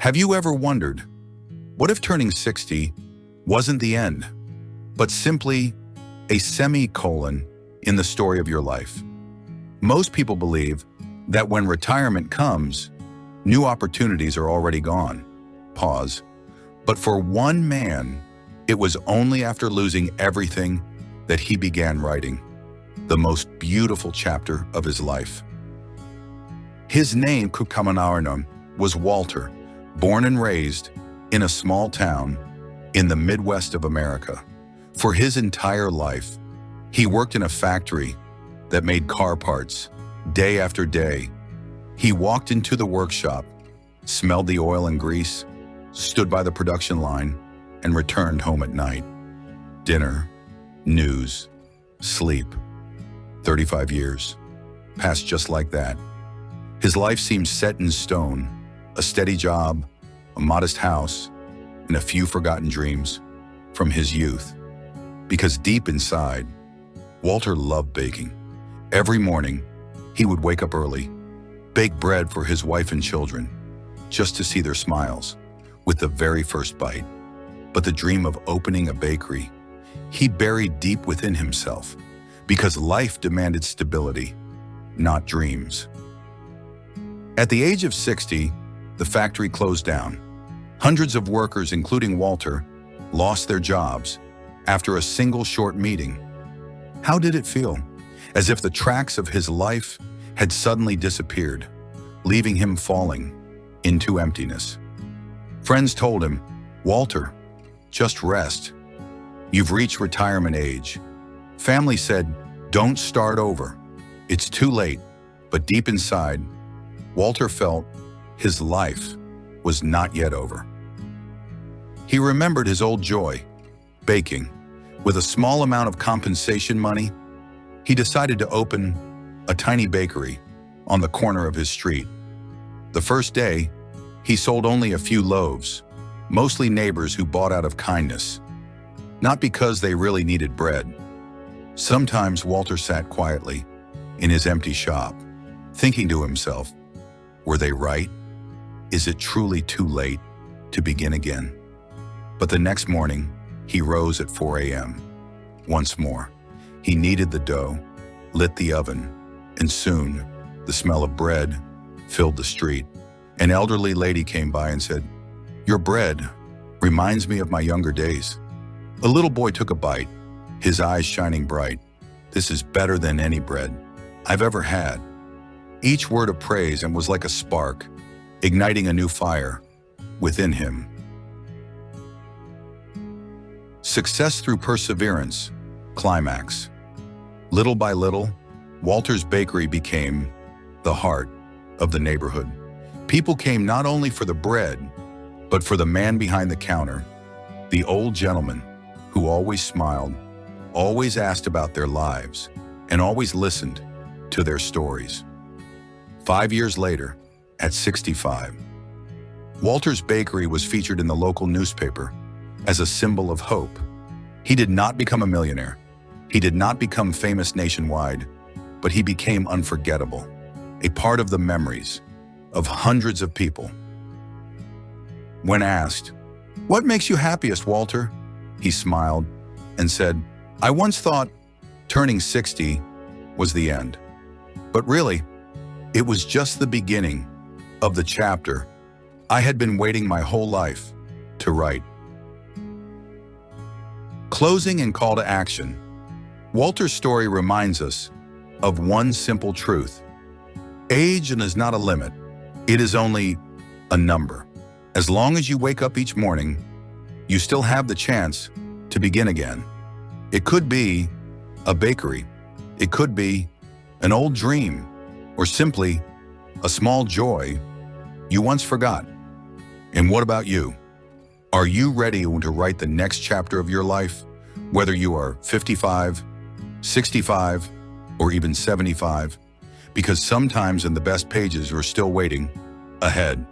Have you ever wondered, what if turning 60 wasn't the end, but simply a semicolon in the story of your life? Most people believe that when retirement comes, new opportunities are already gone. Pause. But for one man, it was only after losing everything that he began writing the most beautiful chapter of his life. His name, Kukkamanarnam, was Walter, born and raised in a small town in the Midwest of America. For his entire life, he worked in a factory that made car parts day after day. He walked into the workshop, smelled the oil and grease, stood by the production line, and returned home at night. Dinner, news, sleep. 35 years passed just like that. His life seemed set in stone, a steady job, a modest house, and a few forgotten dreams from his youth. Because deep inside, Walter loved baking. Every morning, he would wake up early, bake bread for his wife and children, just to see their smiles with the very first bite. But the dream of opening a bakery, he buried deep within himself, because life demanded stability, not dreams. At the age of 60, the factory closed down. Hundreds of workers, including Walter, lost their jobs after a single short meeting. How did it feel? As if the tracks of his life had suddenly disappeared, leaving him falling into emptiness. Friends told him, "Walter, just rest. You've reached retirement age." Family said, "Don't start over. It's too late." But deep inside, Walter felt his life was not yet over. He remembered his old joy, baking. With a small amount of compensation money, he decided to open a tiny bakery on the corner of his street. The first day, he sold only a few loaves, mostly neighbors who bought out of kindness, not because they really needed bread. Sometimes Walter sat quietly in his empty shop, thinking to himself, were they right? Is it truly too late to begin again? But the next morning, he rose at 4 a.m. Once more, he kneaded the dough, lit the oven, and soon the smell of bread filled the street. An elderly lady came by and said, "Your bread reminds me of my younger days." A little boy took a bite, his eyes shining bright. "This is better than any bread I've ever had." Each word of praise and was like a spark, igniting a new fire within him. Success through perseverance. Climax. Little by little, Walter's Bakery became the heart of the neighborhood. People came not only for the bread, but for the man behind the counter, the old gentleman who always smiled, always asked about their lives, and always listened to their stories. 5 years later, at 65, Walter's Bakery was featured in the local newspaper as a symbol of hope. He did not become a millionaire. He did not become famous nationwide, but he became unforgettable, a part of the memories of hundreds of people. When asked, "What makes you happiest, Walter?" he smiled and said, "I once thought turning 60 was the end. But really, it was just the beginning of the chapter I had been waiting my whole life to write." Closing and call to action. Walter's story reminds us of one simple truth. Age is not a limit. It is only a number. As long as you wake up each morning, you still have the chance to begin again. It could be a bakery. It could be an old dream, or simply a small joy you once forgot. And what about you? Are you ready to write the next chapter of your life? Whether you are 55, 65, or even 75, because sometimes in the best pages are still waiting ahead.